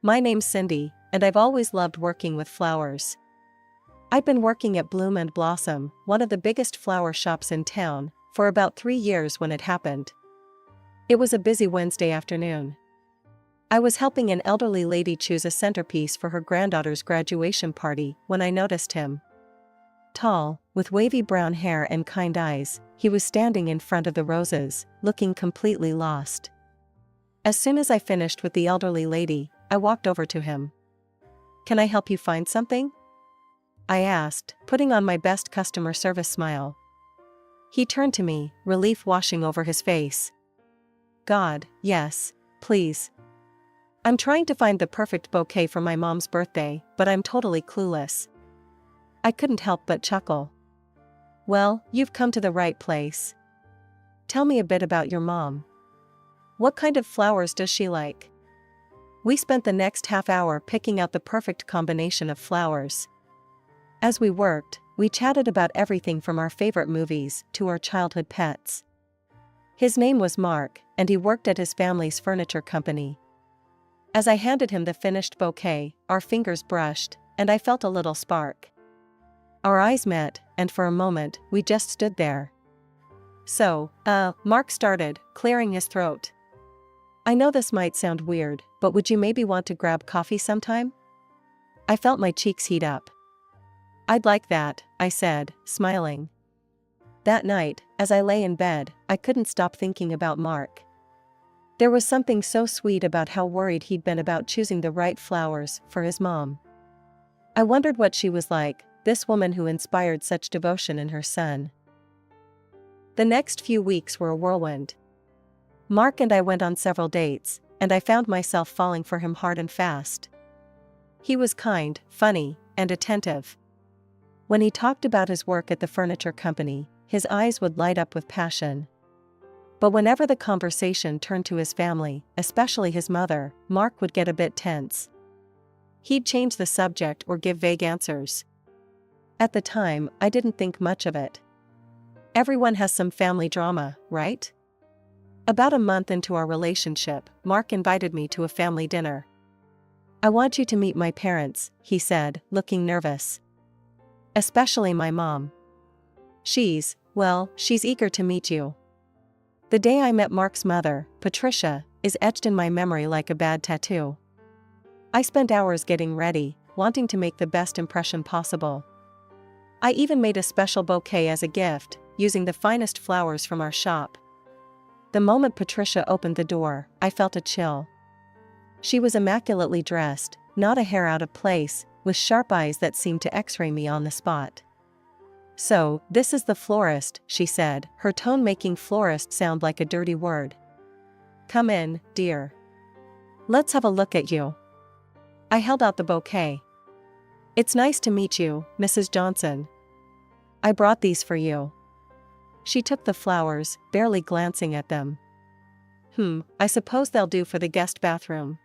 My name's Cindy, and I've always loved working with flowers. I've been working at Bloom and Blossom, one of the biggest flower shops in town, for about 3 years when it happened. It was a busy Wednesday afternoon. I was helping an elderly lady choose a centerpiece for her granddaughter's graduation party when I noticed him. Tall, with wavy brown hair and kind eyes, he was standing in front of the roses, looking completely lost. As soon as I finished with the elderly lady, I walked over to him. "Can I help you find something?" I asked, putting on my best customer service smile. He turned to me, relief washing over his face. "God, yes, please. I'm trying to find the perfect bouquet for my mom's birthday, but I'm totally clueless." I couldn't help but chuckle. "Well, you've come to the right place. Tell me a bit about your mom. What kind of flowers does she like?" We spent the next half hour picking out the perfect combination of flowers. As we worked, we chatted about everything from our favorite movies to our childhood pets. His name was Mark, and he worked at his family's furniture company. As I handed him the finished bouquet, our fingers brushed, and I felt a little spark. Our eyes met, and for a moment, we just stood there. "So, Mark started, clearing his throat. "I know this might sound weird, but would you maybe want to grab coffee sometime?" I felt my cheeks heat up. "I'd like that," I said, smiling. That night, as I lay in bed, I couldn't stop thinking about Mark. There was something so sweet about how worried he'd been about choosing the right flowers for his mom. I wondered what she was like, this woman who inspired such devotion in her son. The next few weeks were a whirlwind. Mark and I went on several dates, and I found myself falling for him hard and fast. He was kind, funny, and attentive. When he talked about his work at the furniture company, his eyes would light up with passion. But whenever the conversation turned to his family, especially his mother, Mark would get a bit tense. He'd change the subject or give vague answers. At the time, I didn't think much of it. Everyone has some family drama, right? About a month into our relationship, Mark invited me to a family dinner. "I want you to meet my parents," he said, looking nervous. "Especially my mom. She's eager to meet you." The day I met Mark's mother, Patricia, is etched in my memory like a bad tattoo. I spent hours getting ready, wanting to make the best impression possible. I even made a special bouquet as a gift, using the finest flowers from our shop. The moment Patricia opened the door, I felt a chill. She was immaculately dressed, not a hair out of place, with sharp eyes that seemed to x-ray me on the spot. "So, this is the florist," she said, her tone making florist sound like a dirty word. "Come in, dear. Let's have a look at you." I held out the bouquet. "It's nice to meet you, Mrs. Johnson. I brought these for you." She took the flowers, barely glancing at them. I suppose they'll do for the guest bathroom."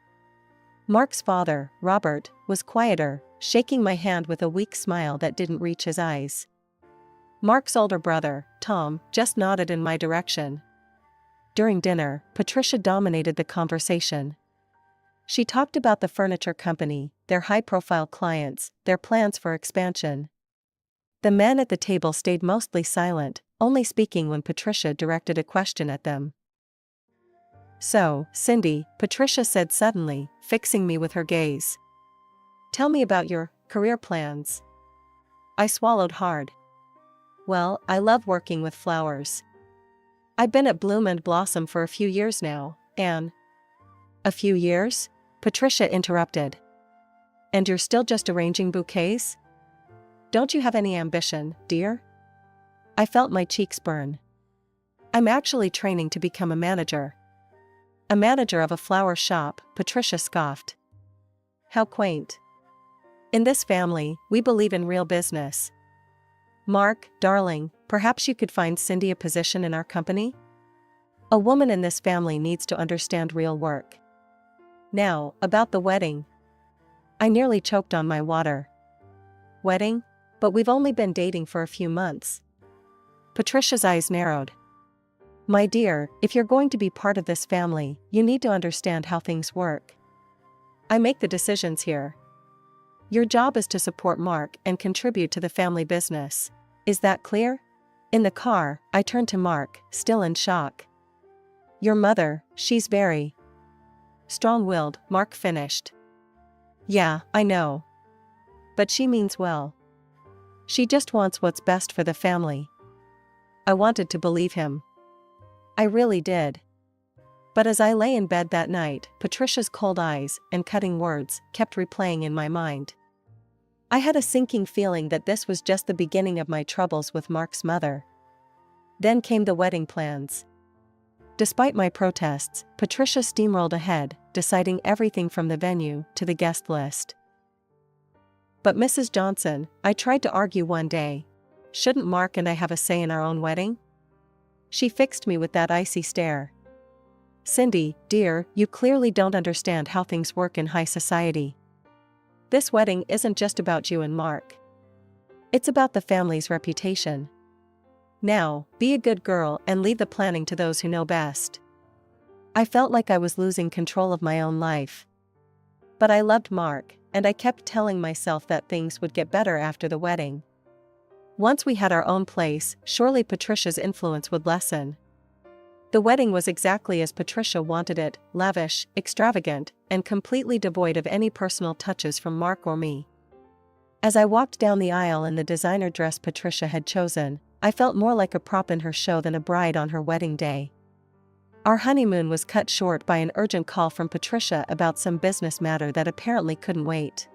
Mark's father, Robert, was quieter, shaking my hand with a weak smile that didn't reach his eyes. Mark's older brother, Tom, just nodded in my direction. During dinner, Patricia dominated the conversation. She talked about the furniture company, their high-profile clients, their plans for expansion. The men at the table stayed mostly silent, only speaking when Patricia directed a question at them. "So, Cindy," Patricia said suddenly, fixing me with her gaze. "Tell me about your career plans." I swallowed hard. "Well, I love working with flowers. I've been at Bloom and Blossom for a few years now, and—" "A few years?" Patricia interrupted. "And you're still just arranging bouquets? Don't you have any ambition, dear?" I felt my cheeks burn. "I'm actually training to become a manager." "A manager of a flower shop," Patricia scoffed. "How quaint. In this family, we believe in real business. Mark, darling, perhaps you could find Cindy a position in our company? A woman in this family needs to understand real work. Now, about the wedding." I nearly choked on my water. "Wedding? But we've only been dating for a few months." Patricia's eyes narrowed. "My dear, if you're going to be part of this family, you need to understand how things work. I make the decisions here. Your job is to support Mark and contribute to the family business. Is that clear? In the car, I turned to Mark, still in shock. Your mother, she's very strong-willed, Mark finished. Yeah, I know. But she means well. She just wants what's best for the family. I wanted to believe him. I really did. But as I lay in bed that night, Patricia's cold eyes and cutting words kept replaying in my mind. I had a sinking feeling that this was just the beginning of my troubles with Mark's mother. Then came the wedding plans. Despite my protests, Patricia steamrolled ahead, deciding everything from the venue to the guest list. But Mrs. Johnson, I tried to argue one day, shouldn't Mark and I have a say in our own wedding? She fixed me with that icy stare. Cindy, dear, you clearly don't understand how things work in high society. This wedding isn't just about you and Mark. It's about the family's reputation. Now, be a good girl and leave the planning to those who know best. I felt like I was losing control of my own life. But I loved Mark, and I kept telling myself that things would get better after the wedding. Once we had our own place, surely Patricia's influence would lessen. The wedding was exactly as Patricia wanted it, lavish, extravagant, and completely devoid of any personal touches from Mark or me. As I walked down the aisle in the designer dress Patricia had chosen, I felt more like a prop in her show than a bride on her wedding day. Our honeymoon was cut short by an urgent call from Patricia about some business matter that apparently couldn't wait.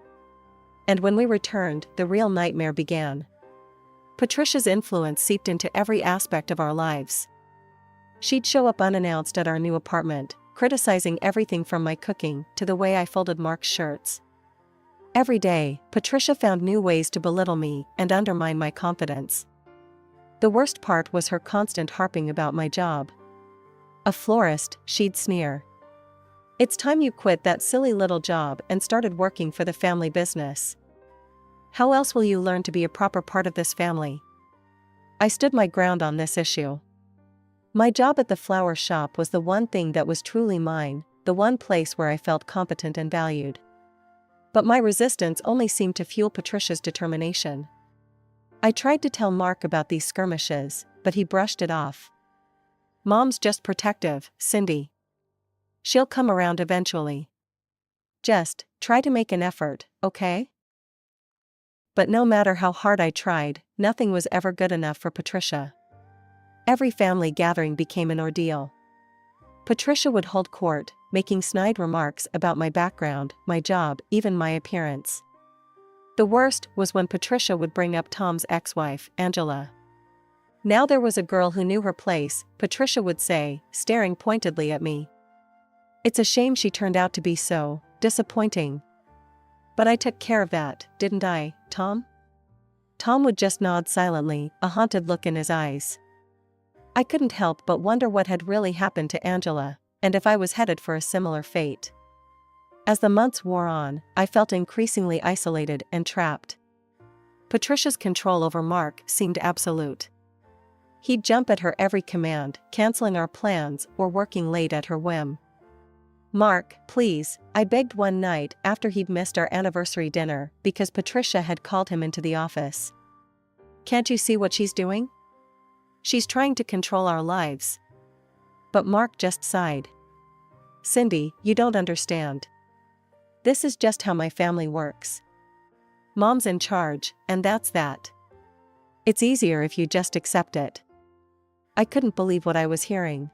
And when we returned, the real nightmare began. Patricia's influence seeped into every aspect of our lives. She'd show up unannounced at our new apartment, criticizing everything from my cooking to the way I folded Mark's shirts. Every day, Patricia found new ways to belittle me and undermine my confidence. The worst part was her constant harping about my job. A florist, she'd sneer. It's time you quit that silly little job and started working for the family business. How else will you learn to be a proper part of this family? I stood my ground on this issue. My job at the flower shop was the one thing that was truly mine, the one place where I felt competent and valued. But my resistance only seemed to fuel Patricia's determination. I tried to tell Mark about these skirmishes, but he brushed it off. Mom's just protective, Cindy. She'll come around eventually. Just try to make an effort, okay? But no matter how hard I tried, nothing was ever good enough for Patricia. Every family gathering became an ordeal. Patricia would hold court, making snide remarks about my background, my job, even my appearance. The worst was when Patricia would bring up Tom's ex-wife, Angela. Now there was a girl who knew her place, Patricia would say, staring pointedly at me. It's a shame she turned out to be so disappointing. But I took care of that, didn't I, Tom? Tom would just nod silently, a haunted look in his eyes. I couldn't help but wonder what had really happened to Angela, and if I was headed for a similar fate. As the months wore on, I felt increasingly isolated and trapped. Patricia's control over Mark seemed absolute. He'd jump at her every command, canceling our plans or working late at her whim. Mark, please, I begged one night after he'd missed our anniversary dinner because Patricia had called him into the office. Can't you see what she's doing? She's trying to control our lives. But Mark just sighed. Cindy, you don't understand. This is just how my family works. Mom's in charge, and that's that. It's easier if you just accept it. I couldn't believe what I was hearing.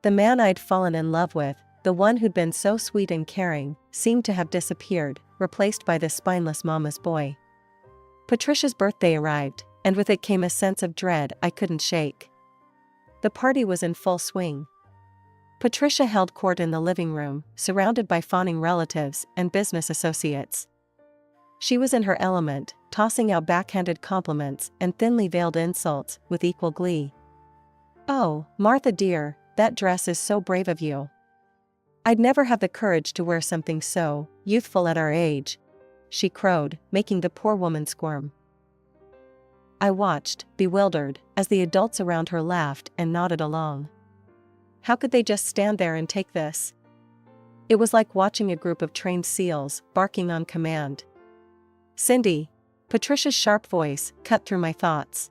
The man I'd fallen in love with, the one who'd been so sweet and caring, seemed to have disappeared, replaced by this spineless mama's boy. Patricia's birthday arrived, and with it came a sense of dread I couldn't shake. The party was in full swing. Patricia held court in the living room, surrounded by fawning relatives and business associates. She was in her element, tossing out backhanded compliments and thinly veiled insults with equal glee. Oh, Martha dear, that dress is so brave of you. I'd never have the courage to wear something so youthful at our age, she crowed, making the poor woman squirm. I watched, bewildered, as the adults around her laughed and nodded along. How could they just stand there and take this? It was like watching a group of trained seals barking on command. "Cindy," Patricia's sharp voice cut through my thoughts.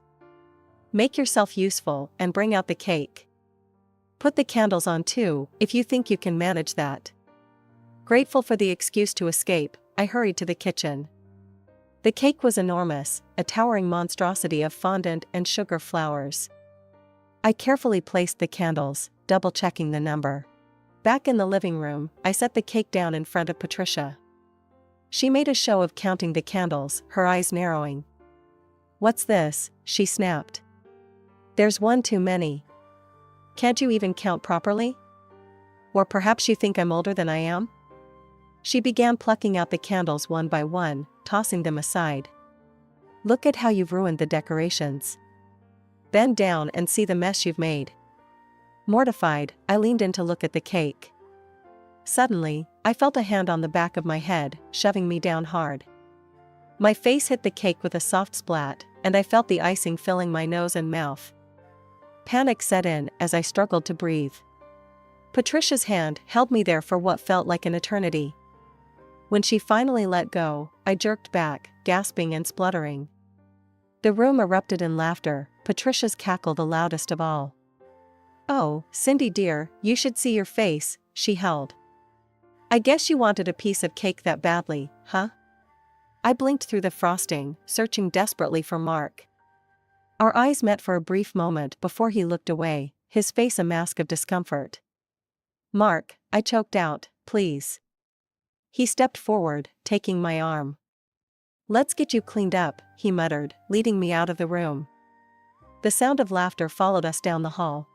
"Make yourself useful and bring out the cake. Put the candles on too, if you think you can manage that." Grateful for the excuse to escape, I hurried to the kitchen. The cake was enormous, a towering monstrosity of fondant and sugar flowers. I carefully placed the candles, double-checking the number. Back in the living room, I set the cake down in front of Patricia. She made a show of counting the candles, her eyes narrowing. "What's this?" she snapped. "There's one too many. Can't you even count properly? Or perhaps you think I'm older than I am?" She began plucking out the candles one by one, tossing them aside. "Look at how you've ruined the decorations. Bend down and see the mess you've made." Mortified, I leaned in to look at the cake. Suddenly, I felt a hand on the back of my head, shoving me down hard. My face hit the cake with a soft splat, and I felt the icing filling my nose and mouth. Panic set in as I struggled to breathe. Patricia's hand held me there for what felt like an eternity. When she finally let go, I jerked back, gasping and spluttering. The room erupted in laughter, Patricia's cackle the loudest of all. "Oh, Cindy dear, you should see your face," she held. "I guess you wanted a piece of cake that badly, huh?" I blinked through the frosting, searching desperately for Mark. Our eyes met for a brief moment before he looked away, his face a mask of discomfort. "Mark," I choked out, "please." He stepped forward, taking my arm. "Let's get you cleaned up," he muttered, leading me out of the room. The sound of laughter followed us down the hall.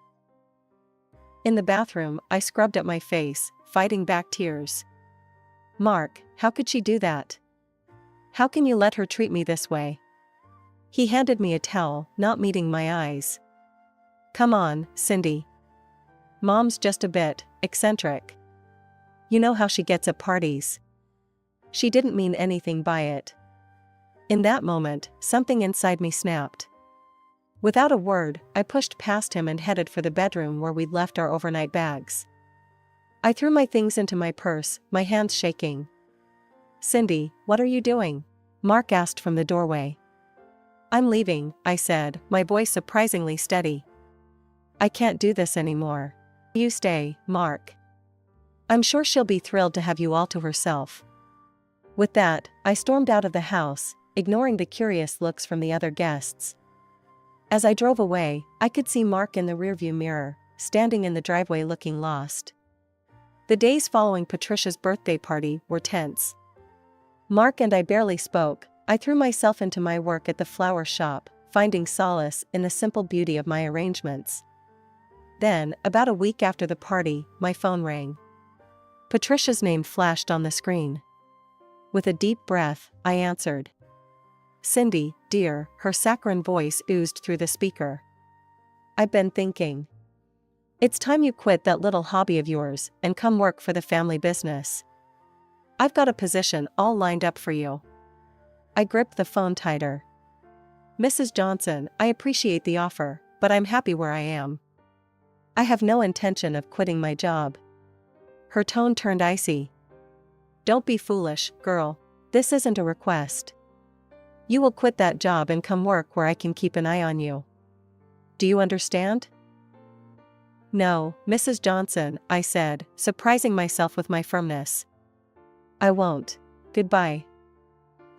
In the bathroom, I scrubbed at my face, fighting back tears. "Mark, how could she do that? How can you let her treat me this way?" He handed me a towel, not meeting my eyes. "Come on, Cindy. Mom's just a bit eccentric. You know how she gets at parties." She didn't mean anything by it. In that moment, something inside me snapped. Without a word, I pushed past him and headed for the bedroom where we'd left our overnight bags. I threw my things into my purse, my hands shaking. "Cindy, what are you doing?" Mark asked from the doorway. "I'm leaving," I said, my voice surprisingly steady. "I can't do this anymore. You stay, Mark. I'm sure she'll be thrilled to have you all to herself." With that, I stormed out of the house, ignoring the curious looks from the other guests. As I drove away, I could see Mark in the rearview mirror, standing in the driveway looking lost. The days following Patricia's birthday party were tense. Mark and I barely spoke. I threw myself into my work at the flower shop, finding solace in the simple beauty of my arrangements. Then, about a week after the party, my phone rang. Patricia's name flashed on the screen. With a deep breath, I answered. "Cindy, dear," her saccharine voice oozed through the speaker. "I've been thinking. It's time you quit that little hobby of yours and come work for the family business. I've got a position all lined up for you." I gripped the phone tighter. "Mrs. Johnson, I appreciate the offer, but I'm happy where I am. I have no intention of quitting my job." Her tone turned icy. "Don't be foolish, girl. This isn't a request. You will quit that job and come work where I can keep an eye on you. Do you understand?" "No, Mrs. Johnson," I said, surprising myself with my firmness. "I won't. Goodbye."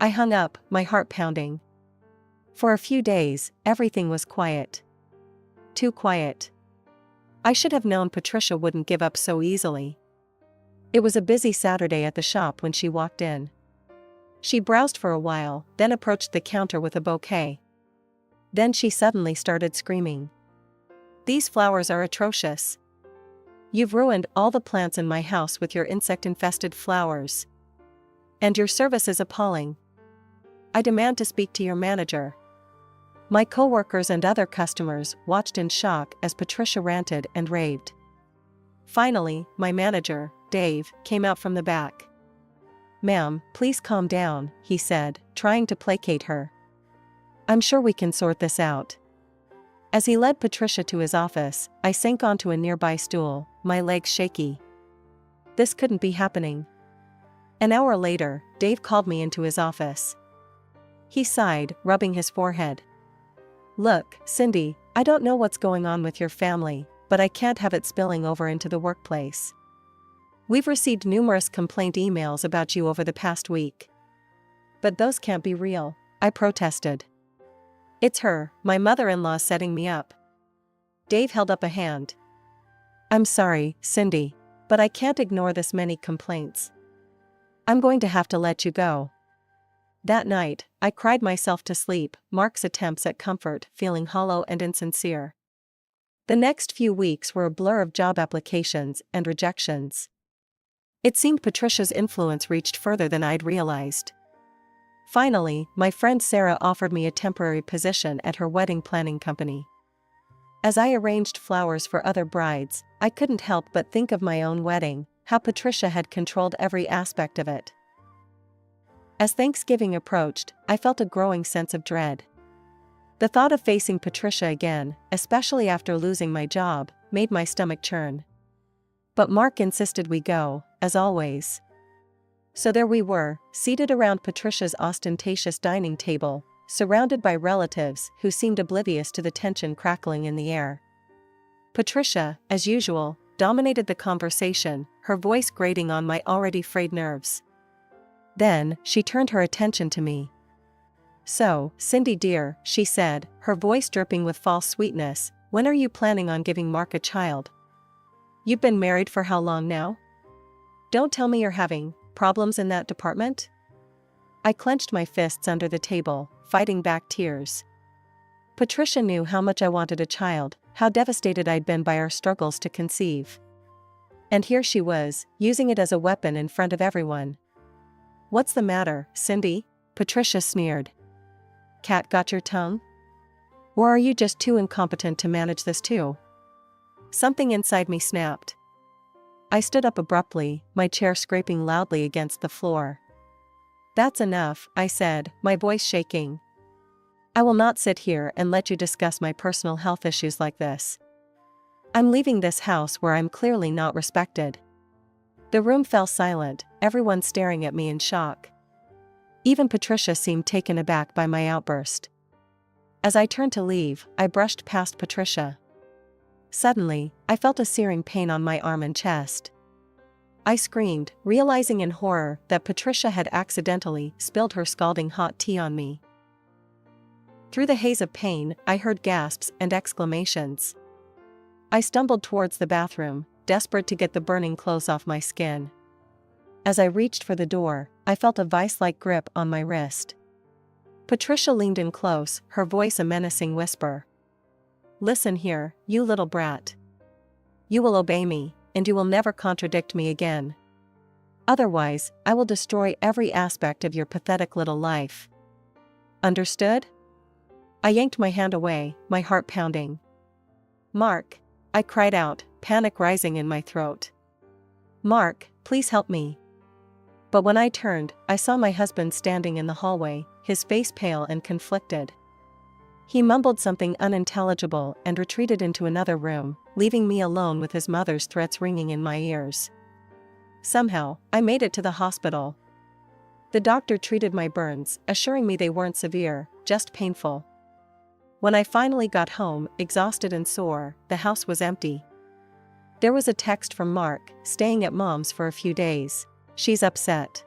I hung up, my heart pounding. For a few days, everything was quiet. Too quiet. I should have known Patricia wouldn't give up so easily. It was a busy Saturday at the shop when she walked in. She browsed for a while, then approached the counter with a bouquet. Then she suddenly started screaming. "These flowers are atrocious. You've ruined all the plants in my house with your insect-infested flowers. And your service is appalling. I demand to speak to your manager." My coworkers and other customers watched in shock as Patricia ranted and raved. Finally, my manager, Dave, came out from the back. "Ma'am, please calm down," he said, trying to placate her. "I'm sure we can sort this out." As he led Patricia to his office, I sank onto a nearby stool, my legs shaky. This couldn't be happening. An hour later, Dave called me into his office. He sighed, rubbing his forehead. "Look, Cindy, I don't know what's going on with your family, but I can't have it spilling over into the workplace. We've received numerous complaint emails about you over the past week." "But those can't be real," I protested. "It's her, my mother-in-law, setting me up." Dave held up a hand. "I'm sorry, Cindy, but I can't ignore this many complaints. I'm going to have to let you go." That night, I cried myself to sleep, Mark's attempts at comfort feeling hollow and insincere. The next few weeks were a blur of job applications and rejections. It seemed Patricia's influence reached further than I'd realized. Finally, my friend Sarah offered me a temporary position at her wedding planning company. As I arranged flowers for other brides, I couldn't help but think of my own wedding, how Patricia had controlled every aspect of it. As Thanksgiving approached, I felt a growing sense of dread. The thought of facing Patricia again, especially after losing my job, made my stomach churn. But Mark insisted we go, as always. So there we were, seated around Patricia's ostentatious dining table, surrounded by relatives who seemed oblivious to the tension crackling in the air. Patricia, as usual, dominated the conversation, her voice grating on my already frayed nerves. Then, she turned her attention to me. "So, Cindy dear," she said, her voice dripping with false sweetness, "when are you planning on giving Mark a child? You've been married for how long now? Don't tell me you're having problems in that department?" I clenched my fists under the table, fighting back tears. Patricia knew how much I wanted a child, how devastated I'd been by our struggles to conceive. And here she was, using it as a weapon in front of everyone. "What's the matter, Cindy?" Patricia sneered. "Cat got your tongue? Or are you just too incompetent to manage this too?" Something inside me snapped. I stood up abruptly, my chair scraping loudly against the floor. "That's enough," I said, my voice shaking. "I will not sit here and let you discuss my personal health issues like this. I'm leaving this house where I'm clearly not respected." The room fell silent, everyone staring at me in shock. Even Patricia seemed taken aback by my outburst. As I turned to leave, I brushed past Patricia. Suddenly, I felt a searing pain on my arm and chest. I screamed, realizing in horror that Patricia had accidentally spilled her scalding hot tea on me. Through the haze of pain, I heard gasps and exclamations. I stumbled towards the bathroom, desperate to get the burning clothes off my skin. As I reached for the door, I felt a vice-like grip on my wrist. Patricia leaned in close, her voice a menacing whisper. "Listen here, you little brat. You will obey me, and you will never contradict me again. Otherwise, I will destroy every aspect of your pathetic little life. Understood?" I yanked my hand away, my heart pounding. "Mark!" I cried out, panic rising in my throat. "Mark, please help me." But when I turned, I saw my husband standing in the hallway, his face pale and conflicted. He mumbled something unintelligible and retreated into another room, leaving me alone with his mother's threats ringing in my ears. Somehow, I made it to the hospital. The doctor treated my burns, assuring me they weren't severe, just painful. When I finally got home, exhausted and sore, the house was empty. There was a text from Mark, staying at Mom's for a few days. "She's upset.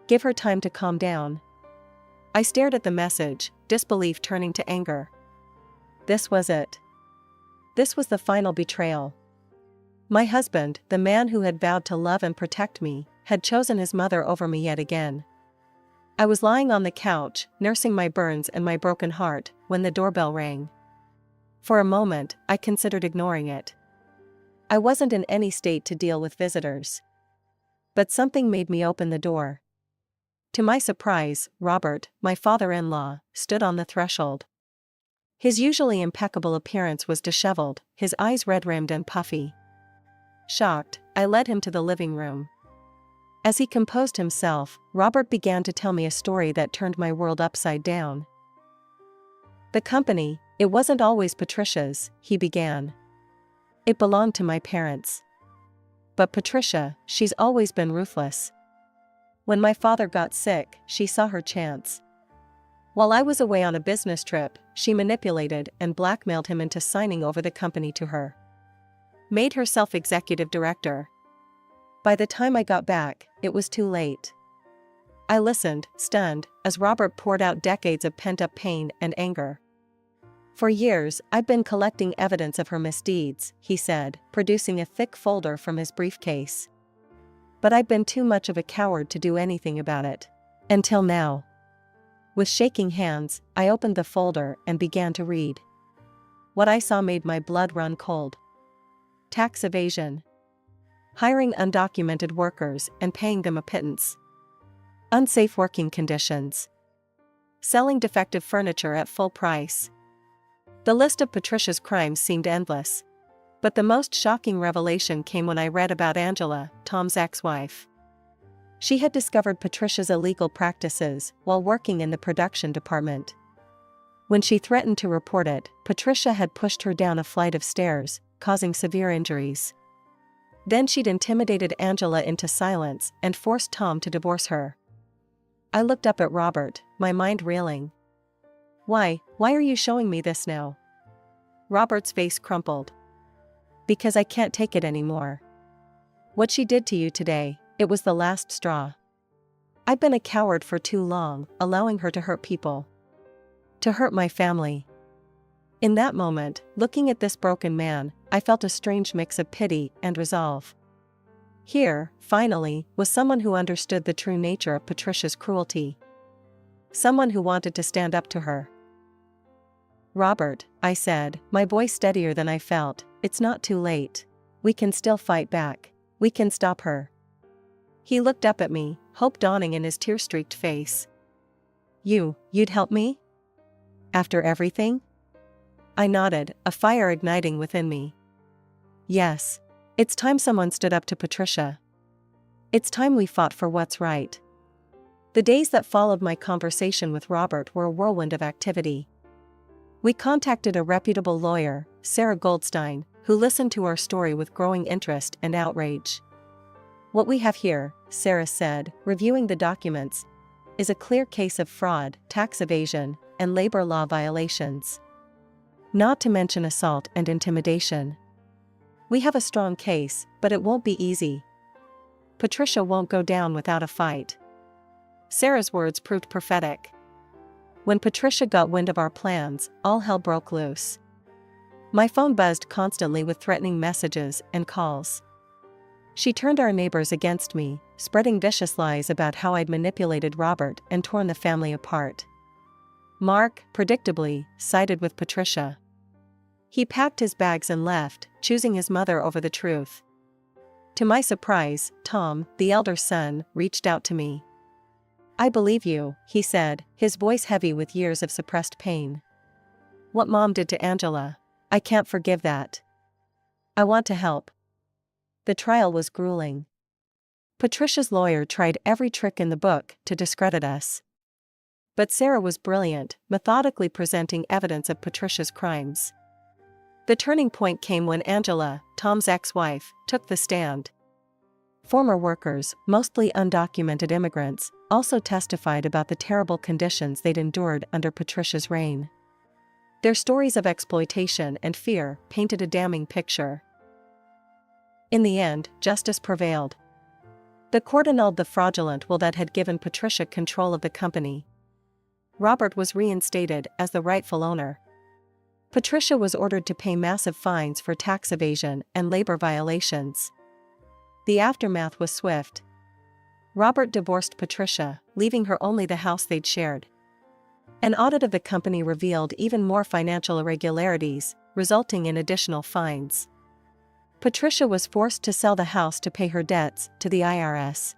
Give her time to calm down." I stared at the message, disbelief turning to anger. This was it. This was the final betrayal. My husband, the man who had vowed to love and protect me, had chosen his mother over me yet again. I was lying on the couch, nursing my burns and my broken heart, when the doorbell rang. For a moment, I considered ignoring it. I wasn't in any state to deal with visitors. But something made me open the door. To my surprise, Robert, my father-in-law, stood on the threshold. His usually impeccable appearance was disheveled, his eyes red-rimmed and puffy. Shocked, I led him to the living room. As he composed himself, Robert began to tell me a story that turned my world upside down. "The company, it wasn't always Patricia's," he began. "It belonged to my parents. But Patricia, she's always been ruthless. When my father got sick, she saw her chance. While I was away on a business trip, she manipulated and blackmailed him into signing over the company to her. Made herself executive director. By the time I got back, it was too late. I listened, stunned, as Robert poured out decades of pent-up pain and anger. For years, I've been collecting evidence of her misdeeds, he said, producing a thick folder from his briefcase. But I've been too much of a coward to do anything about it. Until now. With shaking hands, I opened the folder and began to read. What I saw made my blood run cold. Tax evasion. Hiring undocumented workers and paying them a pittance. Unsafe working conditions. Selling defective furniture at full price. The list of Patricia's crimes seemed endless. But the most shocking revelation came when I read about Angela, Tom's ex-wife. She had discovered Patricia's illegal practices while working in the production department. When she threatened to report it, Patricia had pushed her down a flight of stairs, causing severe injuries. Then she'd intimidated Angela into silence and forced Tom to divorce her. I looked up at Robert, my mind reeling. Why are you showing me this now? Robert's face crumpled. Because I can't take it anymore. What she did to you today, it was the last straw. I've been a coward for too long, allowing her to hurt people. To hurt my family. In that moment, looking at this broken man, I felt a strange mix of pity and resolve. Here, finally, was someone who understood the true nature of Patricia's cruelty. Someone who wanted to stand up to her. Robert, I said, my voice steadier than I felt, it's not too late. We can still fight back. We can stop her. He looked up at me, hope dawning in his tear-streaked face. You'd help me? After everything? I nodded, a fire igniting within me. Yes. It's time someone stood up to Patricia. It's time we fought for what's right. The days that followed my conversation with Robert were a whirlwind of activity. We contacted a reputable lawyer, Sarah Goldstein, who listened to our story with growing interest and outrage. What we have here, Sarah said, reviewing the documents, is a clear case of fraud, tax evasion, and labor law violations. Not to mention assault and intimidation. We have a strong case, but it won't be easy. Patricia won't go down without a fight. Sarah's words proved prophetic. When Patricia got wind of our plans, all hell broke loose. My phone buzzed constantly with threatening messages and calls. She turned our neighbors against me, spreading vicious lies about how I'd manipulated Robert and torn the family apart. Mark, predictably, sided with Patricia. He packed his bags and left, choosing his mother over the truth. To my surprise, Tom, the elder son, reached out to me. I believe you, he said, his voice heavy with years of suppressed pain. What Mom did to Angela, I can't forgive that. I want to help. The trial was grueling. Patricia's lawyer tried every trick in the book to discredit us. But Sarah was brilliant, methodically presenting evidence of Patricia's crimes. The turning point came when Angela, Tom's ex-wife, took the stand. Former workers, mostly undocumented immigrants, also testified about the terrible conditions they'd endured under Patricia's reign. Their stories of exploitation and fear painted a damning picture. In the end, justice prevailed. The court annulled the fraudulent will that had given Patricia control of the company. Robert was reinstated as the rightful owner. Patricia was ordered to pay massive fines for tax evasion and labor violations. The aftermath was swift. Robert divorced Patricia, leaving her only the house they'd shared. An audit of the company revealed even more financial irregularities, resulting in additional fines. Patricia was forced to sell the house to pay her debts to the IRS.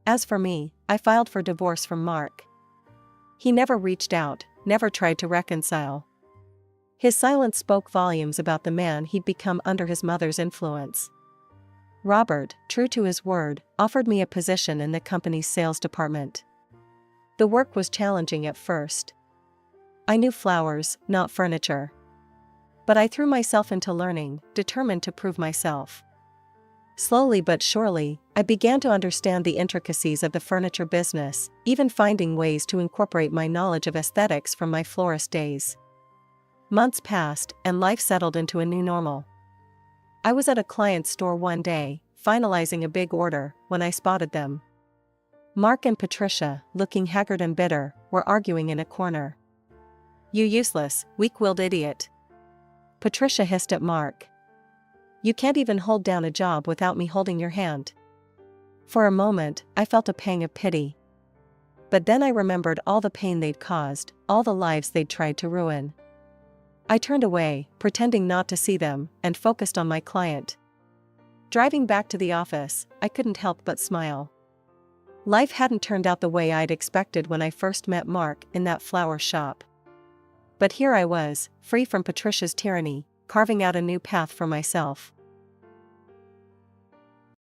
As for me, I filed for divorce from Mark. He never reached out, never tried to reconcile. His silence spoke volumes about the man he'd become under his mother's influence. Robert, true to his word, offered me a position in the company's sales department. The work was challenging at first. I knew flowers, not furniture. But I threw myself into learning, determined to prove myself. Slowly but surely, I began to understand the intricacies of the furniture business, even finding ways to incorporate my knowledge of aesthetics from my florist days. Months passed, and life settled into a new normal. I was at a client's store one day, finalizing a big order, when I spotted them. Mark and Patricia, looking haggard and bitter, were arguing in a corner. "You useless, weak-willed idiot," Patricia hissed at Mark. "You can't even hold down a job without me holding your hand." For a moment, I felt a pang of pity. But then I remembered all the pain they'd caused, all the lives they'd tried to ruin. I turned away, pretending not to see them, and focused on my client. Driving back to the office, I couldn't help but smile. Life hadn't turned out the way I'd expected when I first met Mark in that flower shop. But here I was, free from Patricia's tyranny, carving out a new path for myself.